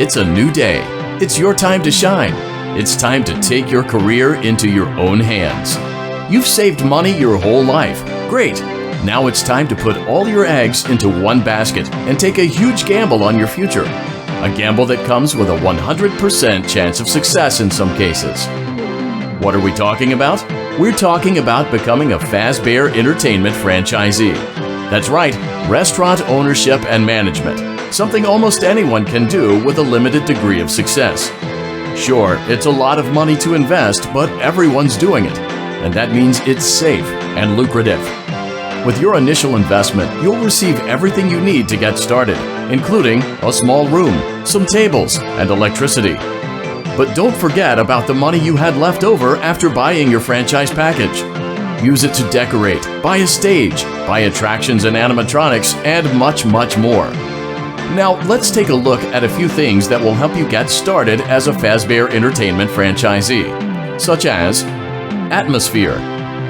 It's a new day. It's your time to shine. It's time to take your career into your own hands. You've saved money your whole life. Great. Now it's time to put all your eggs into one basket and take a huge gamble on your future. A gamble that comes with a 100% chance of success in some cases. What are we talking about? We're talking about becoming a Fazbear Entertainment franchisee. That's right, restaurant ownership and management. Something almost anyone can do with a limited degree of success. Sure, it's a lot of money to invest, but everyone's doing it. And that means it's safe and lucrative. With your initial investment, you'll receive everything you need to get started, including a small room, some tables, and electricity. But don't forget about the money you had left over after buying your franchise package. Use it to decorate, buy a stage, buy attractions and animatronics, and much, much more. Now, let's take a look at a few things that will help you get started as a Fazbear Entertainment franchisee, such as atmosphere.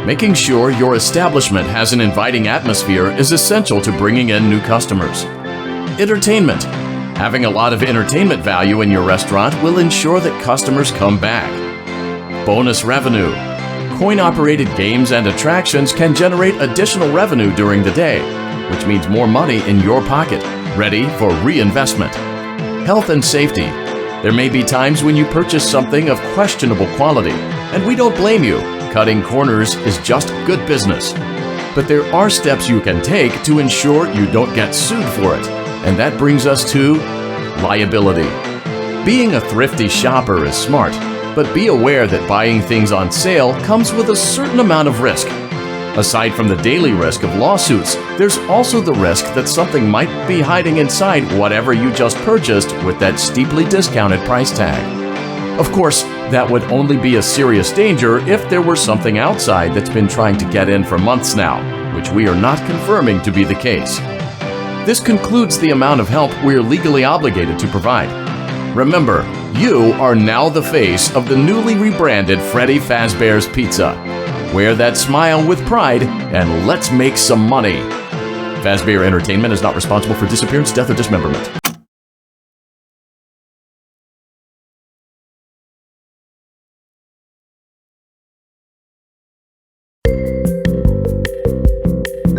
Making sure your establishment has an inviting atmosphere is essential to bringing in new customers. Entertainment. Having a lot of entertainment value in your restaurant will ensure that customers come back. Bonus revenue. Coin-operated games and attractions can generate additional revenue during the day, which means more money in your pocket, ready for reinvestment. Health and safety. There may be times when you purchase something of questionable quality, and we don't blame you. Cutting corners is just good business. But there are steps you can take to ensure you don't get sued for it, and that brings us to liability. Being a thrifty shopper is smart, but be aware that buying things on sale comes with a certain amount of risk. Aside from the daily risk of lawsuits, there's also the risk that something might be hiding inside whatever you just purchased with that steeply discounted price tag. Of course, that would only be a serious danger if there were something outside that's been trying to get in for months now, which we are not confirming to be the case. This concludes the amount of help we're legally obligated to provide. Remember, you are now the face of the newly rebranded Freddy Fazbear's Pizza. Wear that smile with pride, and let's make some money. Fazbear Entertainment is not responsible for disappearance, death, or dismemberment.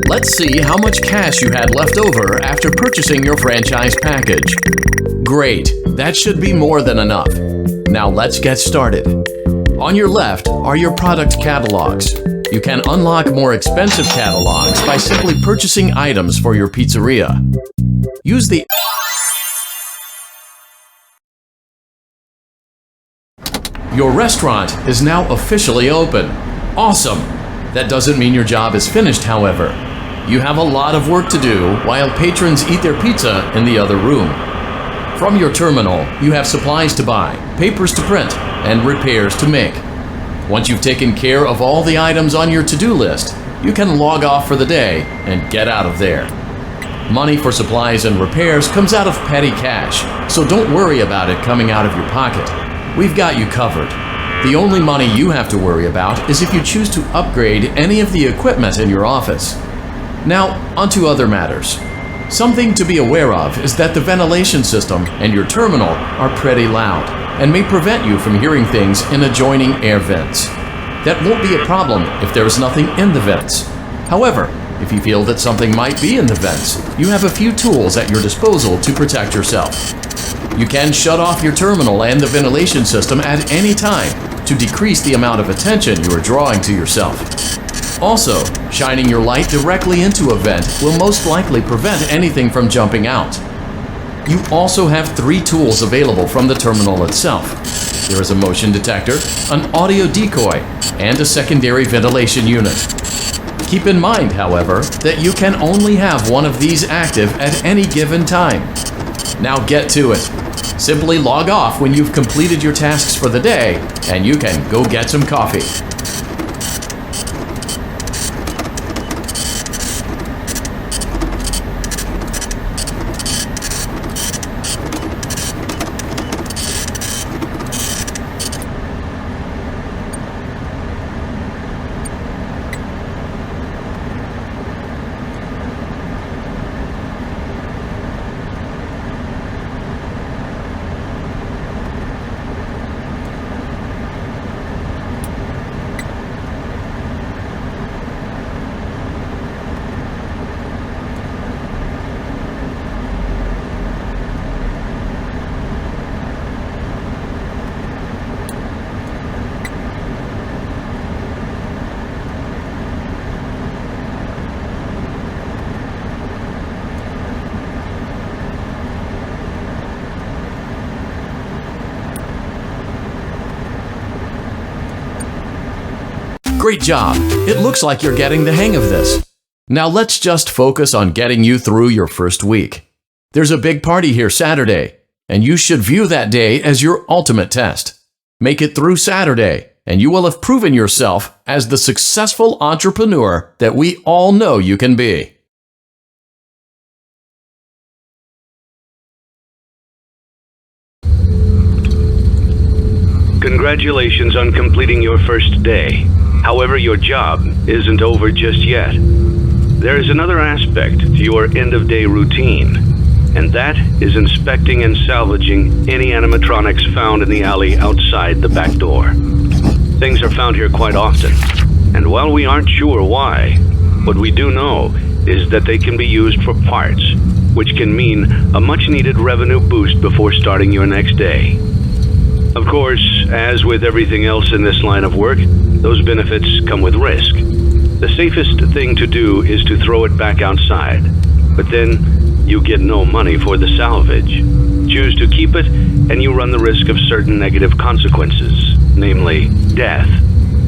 Let's see how much cash you had left over after purchasing your franchise package. Great, that should be more than enough. Now let's get started. On your left are your product catalogs. You can unlock more expensive catalogs by simply purchasing items for your pizzeria. Use the Your restaurant is now officially open. Awesome! That doesn't mean your job is finished, however. You have a lot of work to do while patrons eat their pizza in the other room. From your terminal, you have supplies to buy, papers to print, and repairs to make. Once you've taken care of all the items on your to-do list, you can log off for the day and get out of there. Money for supplies and repairs comes out of petty cash, so don't worry about it coming out of your pocket. We've got you covered. The only money you have to worry about is if you choose to upgrade any of the equipment in your office. Now, onto other matters. Something to be aware of is that the ventilation system and your terminal are pretty loud and may prevent you from hearing things in adjoining air vents. That won't be a problem if there is nothing in the vents. However, if you feel that something might be in the vents, you have a few tools at your disposal to protect yourself. You can shut off your terminal and the ventilation system at any time to decrease the amount of attention you are drawing to yourself. Also, shining your light directly into a vent will most likely prevent anything from jumping out. You also have 3 tools available from the terminal itself. There is a motion detector, an audio decoy, and a secondary ventilation unit. Keep in mind, however, that you can only have one of these active at any given time. Now get to it. Simply log off when you've completed your tasks for the day, and you can go get some coffee. Great job! It looks like you're getting the hang of this. Now let's just focus on getting you through your first week. There's a big party here Saturday, and you should view that day as your ultimate test. Make it through Saturday, and you will have proven yourself as the successful entrepreneur that we all know you can be. Congratulations on completing your first day. However, your job isn't over just yet. There is another aspect to your end-of-day routine, and that is inspecting and salvaging any animatronics found in the alley outside the back door. Things are found here quite often, and while we aren't sure why, what we do know is that they can be used for parts, which can mean a much-needed revenue boost before starting your next day. Of course, as with everything else in this line of work, those benefits come with risk. The safest thing to do is to throw it back outside, but then you get no money for the salvage. Choose to keep it, and you run the risk of certain negative consequences, namely death,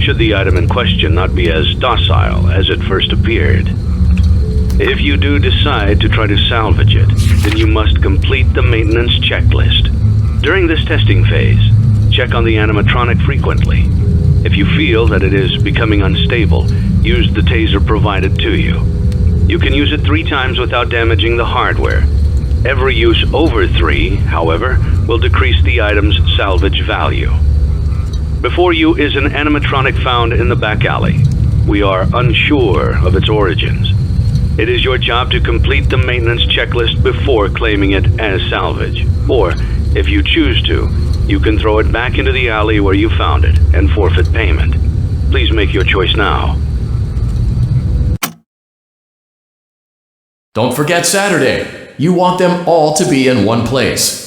should the item in question not be as docile as it first appeared. If you do decide to try to salvage it, then you must complete the maintenance checklist. During this testing phase, check on the animatronic frequently. If you feel that it is becoming unstable, use the taser provided to you. You can use it 3 times without damaging the hardware. Every use over 3, however, will decrease the item's salvage value. Before you is an animatronic found in the back alley. We are unsure of its origins. It is your job to complete the maintenance checklist before claiming it as salvage. Or, if you choose to, you can throw it back into the alley where you found it and forfeit payment. Please make your choice now. Don't forget Saturday. You want them all to be in one place.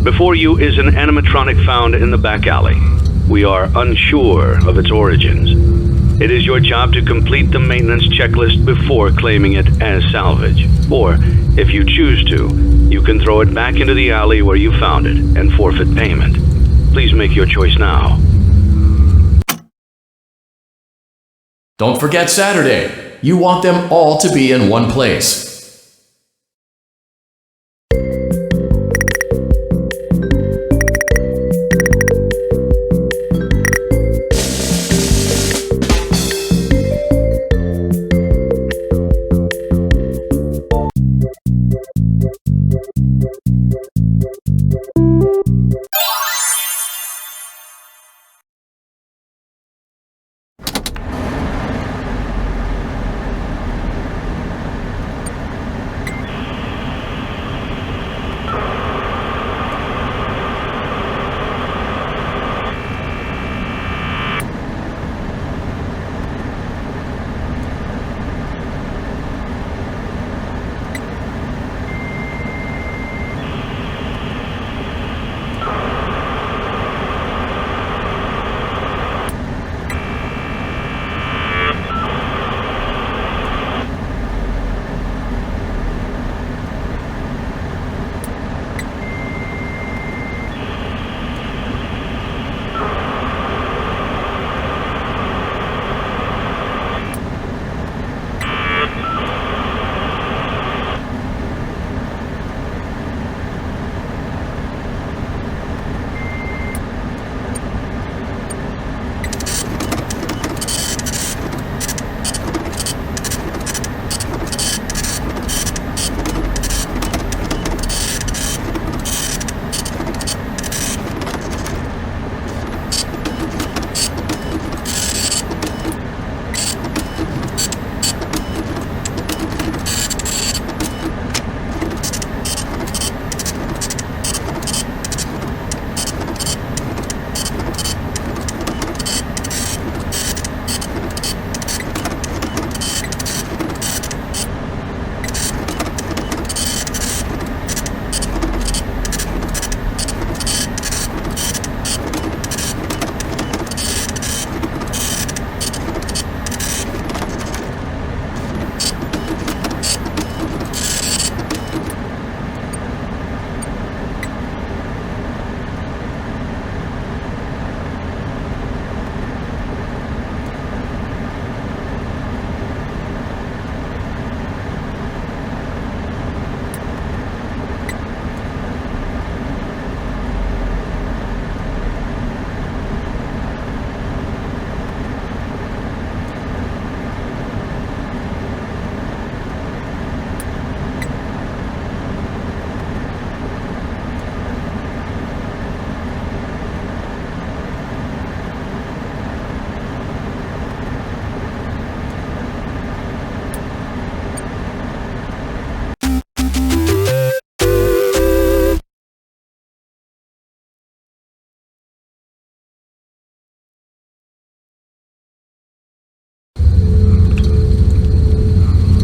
Before you is an animatronic found in the back alley. We are unsure of its origins. It is your job to complete the maintenance checklist before claiming it as salvage. Or, if you choose to, you can throw it back into the alley where you found it and forfeit payment. Please make your choice now. Don't forget Saturday. You want them all to be in one place.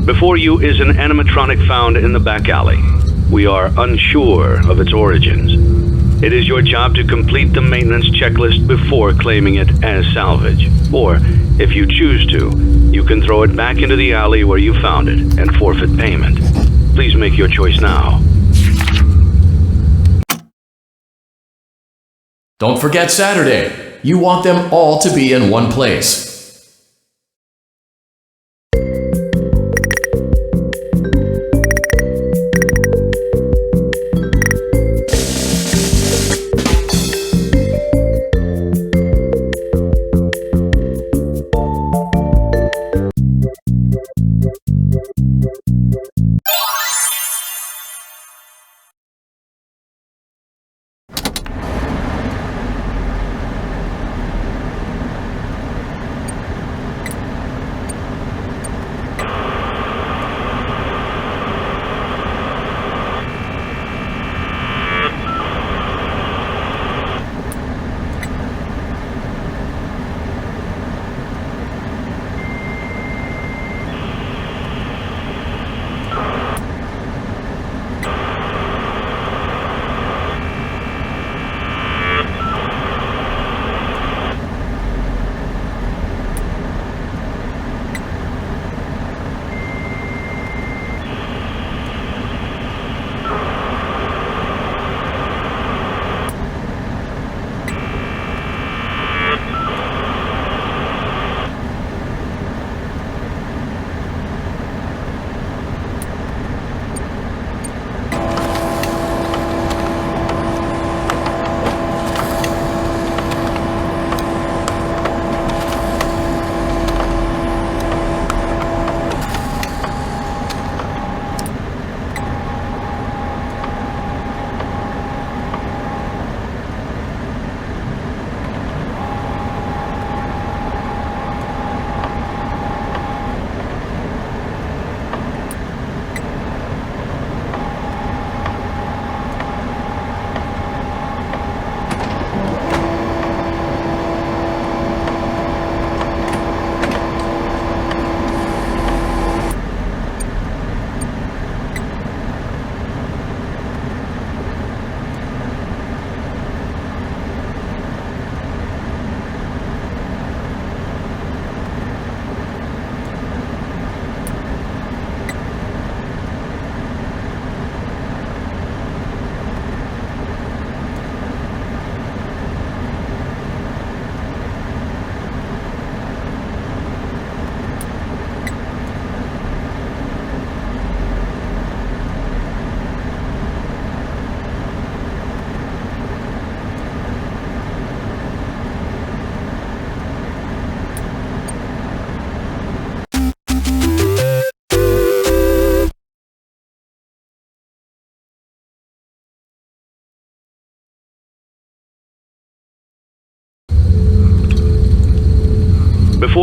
Before you is an animatronic found in the back alley. We are unsure of its origins. It is your job to complete the maintenance checklist before claiming it as salvage. Or, if you choose to, you can throw it back into the alley where you found it and forfeit payment. Please make your choice now. Don't forget Saturday. You want them all to be in one place.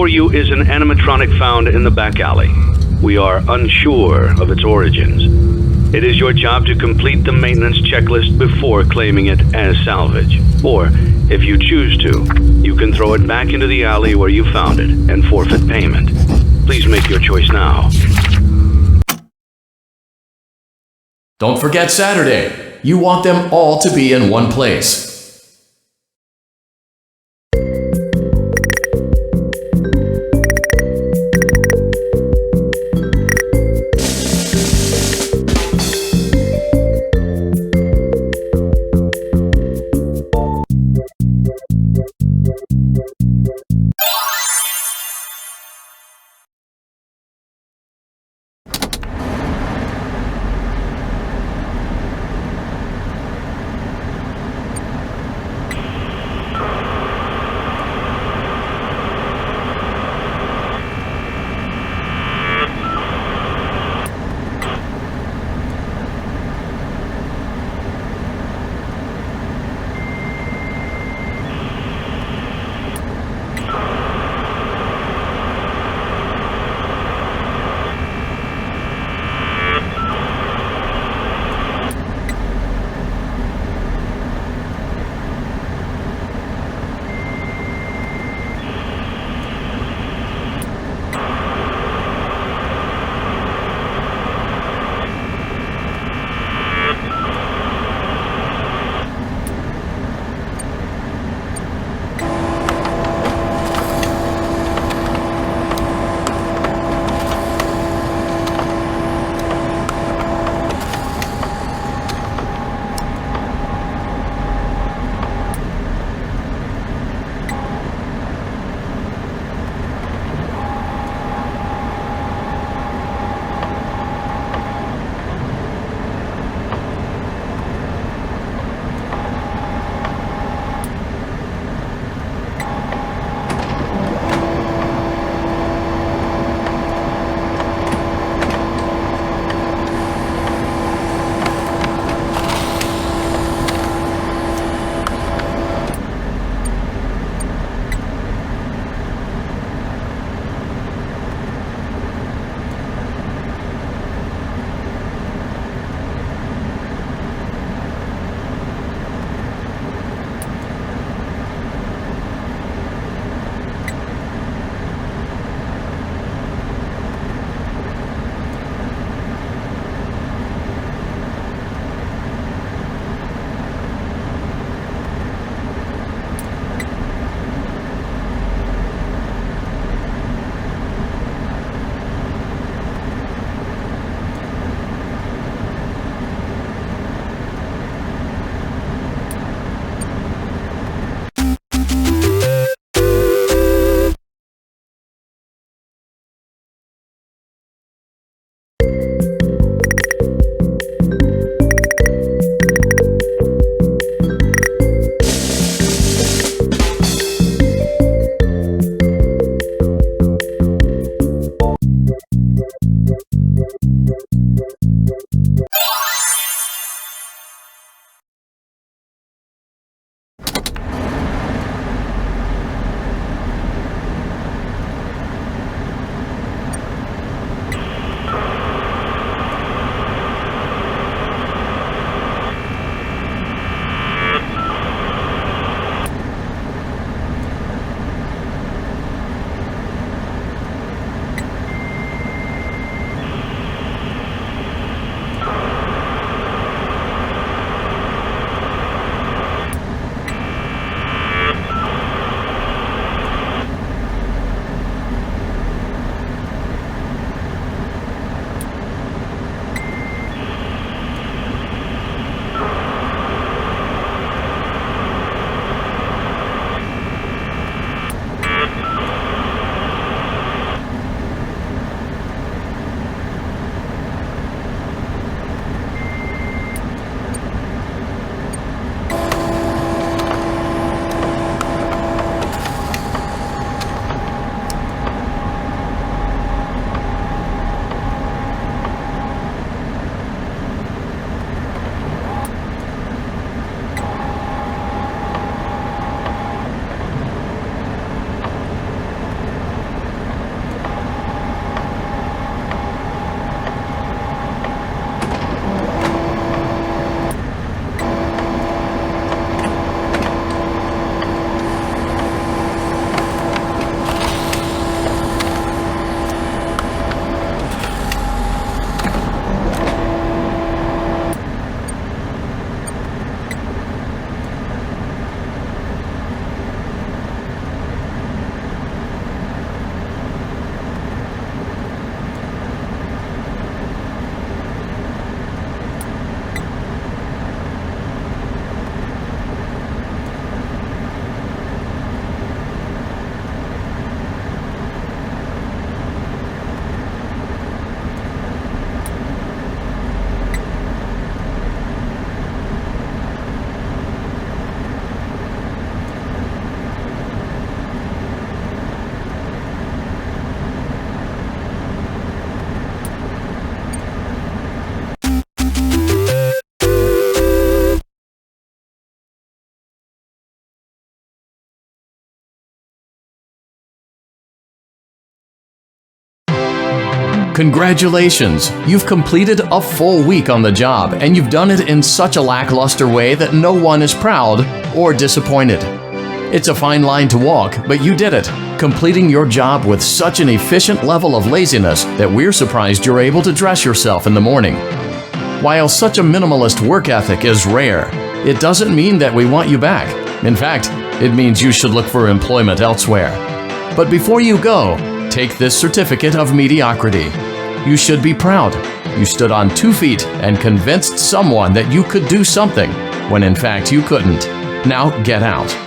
Before you is an animatronic found in the back alley. We are unsure of its origins. It is your job to complete the maintenance checklist before claiming it as salvage. Or, if you choose to, you can throw it back into the alley where you found it and forfeit payment. Please make your choice now. Don't forget Saturday. You want them all to be in one place. Congratulations! You've completed a full week on the job, and you've done it in such a lackluster way that no one is proud or disappointed. It's a fine line to walk, but you did it, completing your job with such an efficient level of laziness that we're surprised you're able to dress yourself in the morning. While such a minimalist work ethic is rare, it doesn't mean that we want you back. In fact, it means you should look for employment elsewhere. But before you go, take this certificate of mediocrity. You should be proud. You stood on 2 feet and convinced someone that you could do something, when in fact you couldn't. Now get out.